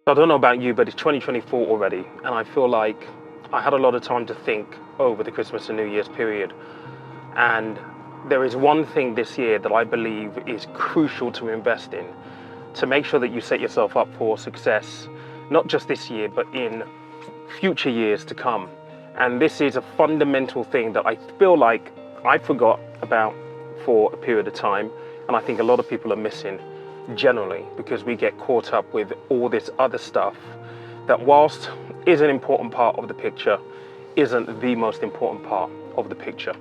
I don't know about you, but it's 2024 already, and I feel like I had a lot of time to think over the Christmas and New Year's period. And there is one thing this year that I believe is crucial to invest in to make sure that you set yourself up for success, not just this year, but in future years to come. And this is a fundamental thing that I feel like I forgot about for a period of time, and I think a lot of people are missing generally because we get caught up with all this other stuff that, whilst is an important part of the picture, isn't the most important part of the picture.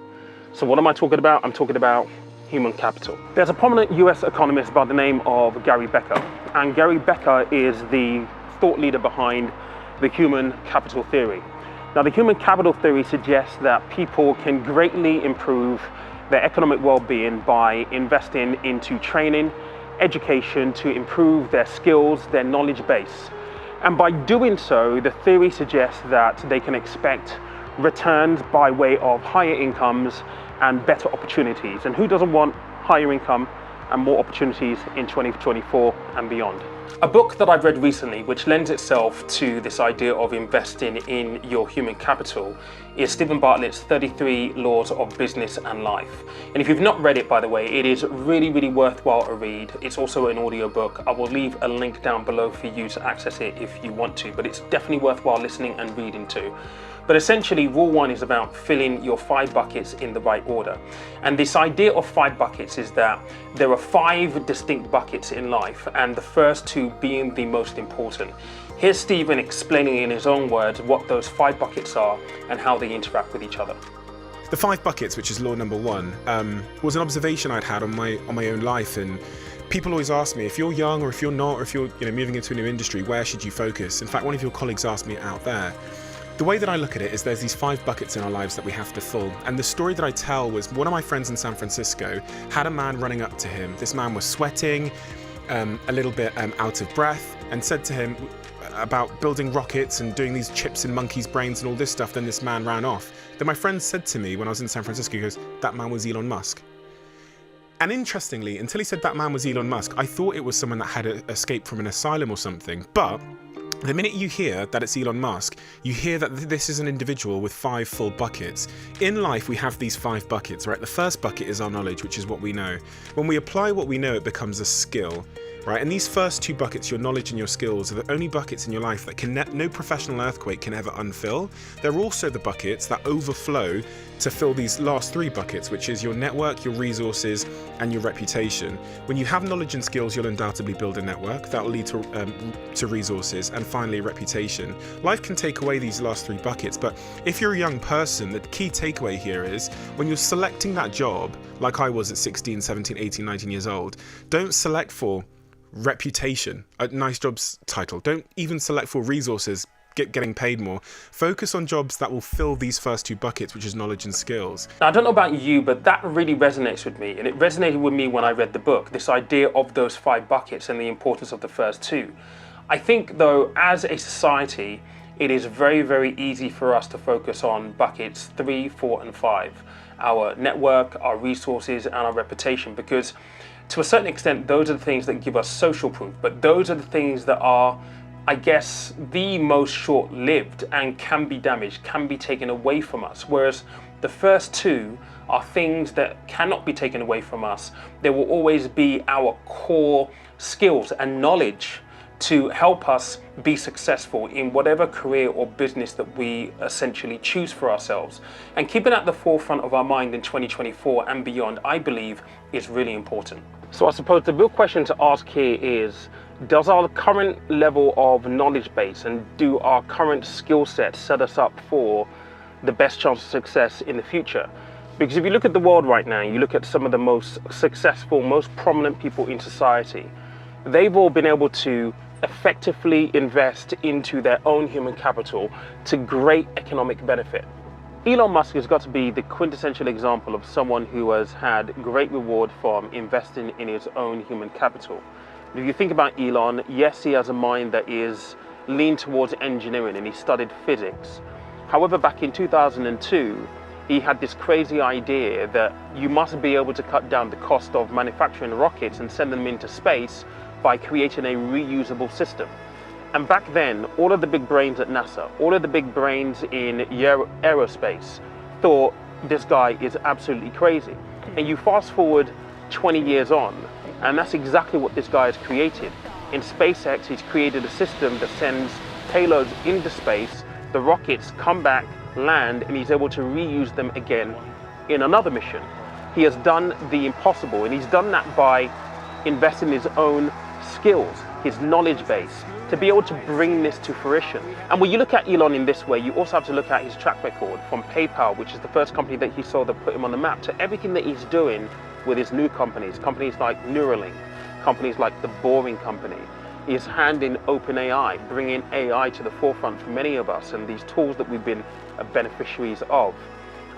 So what am I talking about? I'm talking about human capital. There's a prominent US economist by the name of Gary Becker, and Gary Becker is the thought leader behind the human capital theory. Now, the human capital theory suggests that people can greatly improve their economic well-being by investing into training, education to improve their skills, their knowledge base. And by doing so, the theory suggests that they can expect returns by way of higher incomes and better opportunities. And who doesn't want higher income and more opportunities in 2024 and beyond? A book that I've read recently, which lends itself to this idea of investing in your human capital, is Stephen Bartlett's 33 Laws of Business and Life. And if you've not read it, by the way, it is really, really worthwhile a read. It's also an audiobook. I will leave a link down below for you to access it if you want to, but it's definitely worthwhile listening and reading to. But essentially, rule one is about filling your 5 buckets in the right order. And this idea of 5 buckets is that there are 5 distinct buckets in life, and the first 2 being the most important. Here's Stephen explaining in his own words what those 5 buckets are and how they interact with each other. The 5 buckets, which is law number 1, was an observation I'd had on my own life. And people always ask me, if you're young or if you're not, or if you're moving into a new industry, where should you focus? In fact, one of your colleagues asked me out there. The way that I look at it is there's these 5 buckets in our lives that we have to fill. And the story that I tell was one of my friends in San Francisco had a man running up to him. This man was sweating, a little bit out of breath, and said to him about building rockets and doing these chips in monkeys' brains and all this stuff. Then this man ran off. Then my friend said to me when I was in San Francisco, he goes, "That man was Elon Musk." And interestingly, until he said that man was Elon Musk, I thought it was someone that had escaped from an asylum or something. But the minute you hear that it's Elon Musk, you hear that this is an individual with 5 full buckets. In life, we have these 5 buckets, right? The first bucket is our knowledge, which is what we know. When we apply what we know, it becomes a skill, right? And these first 2 buckets, your knowledge and your skills, are the only buckets in your life that no professional earthquake can ever unfill. They're also the buckets that overflow to fill these last 3 buckets, which is your network, your resources, and your reputation. When you have knowledge and skills, you'll undoubtedly build a network that will lead to resources, and finally reputation. Life can take away these last 3 buckets, but if you're a young person, the key takeaway here is when you're selecting that job, like I was at 16, 17, 18, 19 years old, don't select for reputation, a nice jobs title. Don't even select for resources, getting paid more. Focus on jobs that will fill these first 2 buckets, which is knowledge and skills. Now, I don't know about you, but that really resonates with me, and it resonated with me when I read the book, this idea of those 5 buckets and the importance of the first 2. I think, though, as a society, it is very, very easy for us to focus on buckets 3, 4, and 5, our network, our resources, and our reputation, because to a certain extent, those are the things that give us social proof, but those are the things that are, I guess, the most short-lived and can be damaged, can be taken away from us. Whereas the first 2 are things that cannot be taken away from us. They will always be our core skills and knowledge to help us be successful in whatever career or business that we essentially choose for ourselves. And keeping at the forefront of our mind in 2024 and beyond, I believe, is really important. So I suppose the real question to ask here is, does our current level of knowledge base and do our current skill set set us up for the best chance of success in the future? Because if you look at the world right now, you look at some of the most successful, most prominent people in society, they've all been able to effectively invest into their own human capital to great economic benefit. Elon Musk has got to be the quintessential example of someone who has had great reward from investing in his own human capital. If you think about Elon, yes, he has a mind that is leaned towards engineering and he studied physics. However, back in 2002, he had this crazy idea that you must be able to cut down the cost of manufacturing rockets and send them into space by creating a reusable system. And back then, all of the big brains at NASA, all of the big brains in aerospace thought this guy is absolutely crazy. And you fast forward 20 years on, and that's exactly what this guy has created. In SpaceX, he's created a system that sends payloads into space, the rockets come back, land, and he's able to reuse them again in another mission. He has done the impossible, and he's done that by investing in his own skills, his knowledge base, to be able to bring this to fruition. And when you look at Elon in this way, you also have to look at his track record from PayPal, which is the first company that he saw that put him on the map, to everything that he's doing with his new companies like Neuralink, companies like The Boring Company. His hand in OpenAI, bringing AI to the forefront for many of us and these tools that we've been beneficiaries of.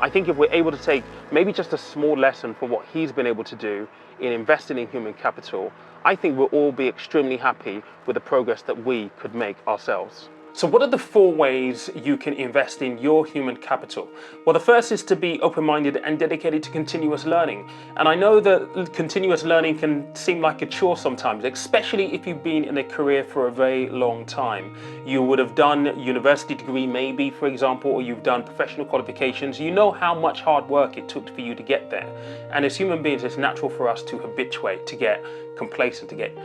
I think if we're able to take maybe just a small lesson from what he's been able to do in investing in human capital, I think we'll all be extremely happy with the progress that we could make ourselves. So what are the 4 ways you can invest in your human capital? Well, the first is to be open-minded and dedicated to continuous learning. And I know that continuous learning can seem like a chore sometimes, especially if you've been in a career for a very long time. You would have done a university degree maybe, for example, or you've done professional qualifications. You know how much hard work it took for you to get there. And as human beings, it's natural for us to habituate, to get complacent, to get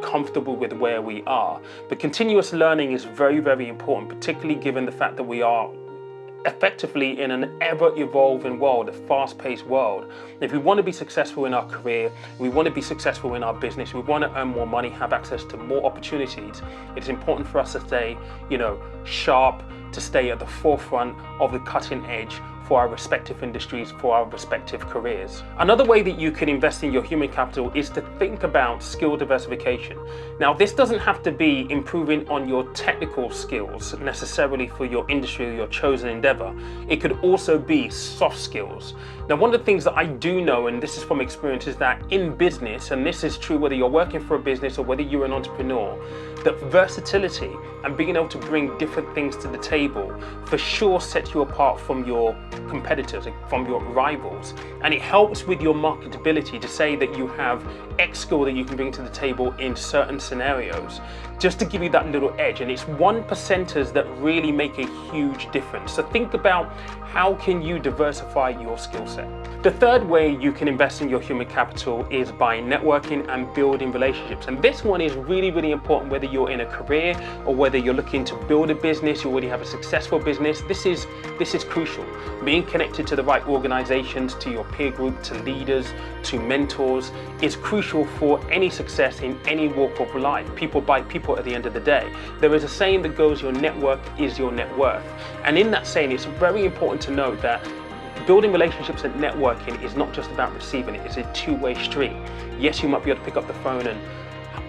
comfortable with where we are. But continuous learning is very, very important, particularly given the fact that we are effectively in an ever-evolving world, a fast-paced world. If we want to be successful in our career, we want to be successful in our business, we want to earn more money, have access to more opportunities, it's important for us to stay, sharp, to stay at the forefront of the cutting edge for our respective industries, for our respective careers. Another way that you can invest in your human capital is to think about skill diversification. Now, this doesn't have to be improving on your technical skills necessarily for your industry or your chosen endeavor. It could also be soft skills. Now, one of the things that I do know, and this is from experience, is that in business, and this is true whether you're working for a business or whether you're an entrepreneur, that versatility and being able to bring different things to the table for sure sets you apart from your competitors, from your rivals. And it helps with your marketability to say that you have X skill that you can bring to the table in certain scenarios, just to give you that little edge. And it's 1%ers that really make a huge difference. So think about how can you diversify your skill set. The third way you can invest in your human capital is by networking and building relationships. And this one is really, really important whether you're in a career or whether you're looking to build a business, you already have a successful business. This is crucial. Being connected to the right organizations, to your peer group, to leaders, to mentors is crucial for any success in any walk of life. People buy people at the end of the day. There is a saying that goes, your network is your net worth. And in that saying, it's very important to note that building relationships and networking is not just about receiving it, it's a two-way street. Yes, you might be able to pick up the phone and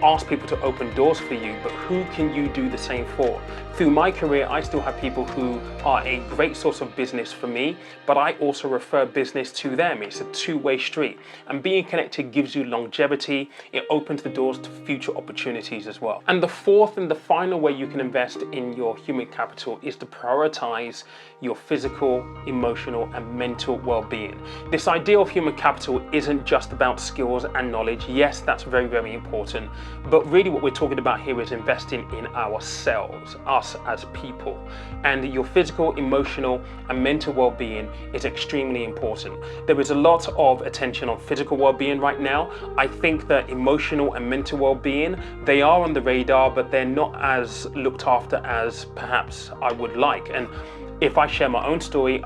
ask people to open doors for you, but who can you do the same for? Through my career, I still have people who are a great source of business for me, but I also refer business to them. It's a two-way street. And being connected gives you longevity. It opens the doors to future opportunities as well. And the fourth and the final way you can invest in your human capital is to prioritize your physical, emotional, and mental well-being. This idea of human capital isn't just about skills and knowledge. Yes, that's very, very important. But really what we're talking about here is investing in ourselves, us as people. And your physical, emotional, and mental well-being is extremely important. There is a lot of attention on physical well-being right now. I think that emotional and mental well-being, they are on the radar, but they're not as looked after as perhaps I would like. And if I share my own story,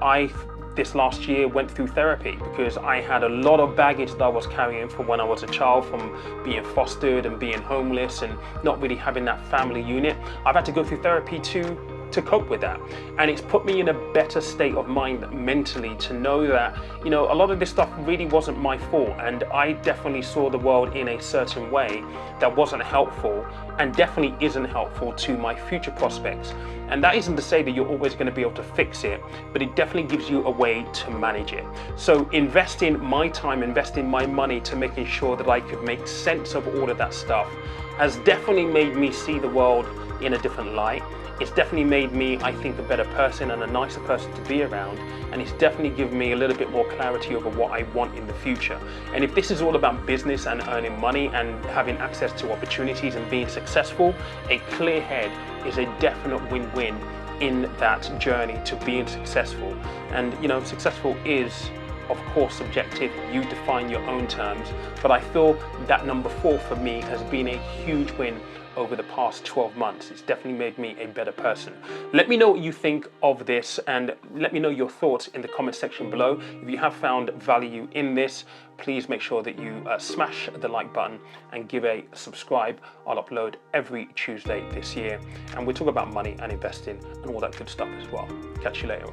this last year went through therapy because I had a lot of baggage that I was carrying from when I was a child, from being fostered and being homeless and not really having that family unit. I've had to go through therapy to cope with that. And it's put me in a better state of mind mentally to know that, a lot of this stuff really wasn't my fault. And I definitely saw the world in a certain way that wasn't helpful and definitely isn't helpful to my future prospects. And that isn't to say that you're always going to be able to fix it, but it definitely gives you a way to manage it. So investing my time, investing my money to making sure that I could make sense of all of that stuff has definitely made me see the world in a different light. It's definitely made me, I think, a better person and a nicer person to be around, and it's definitely given me a little bit more clarity over what I want in the future. And if this is all about business and earning money and having access to opportunities and being successful, a clear head is a definite win-win in that journey to being successful. And you know, successful is of course subjective. You define your own terms, but I feel that number 4 for me has been a huge win over the past 12 months. It's definitely made me a better person. Let me know what you think of this, and let me know your thoughts in the comment section below. If you have found value in this, please make sure that you smash the like button and give a subscribe. I'll upload every Tuesday this year, and we'll talk about money and investing and all that good stuff as well. Catch you later.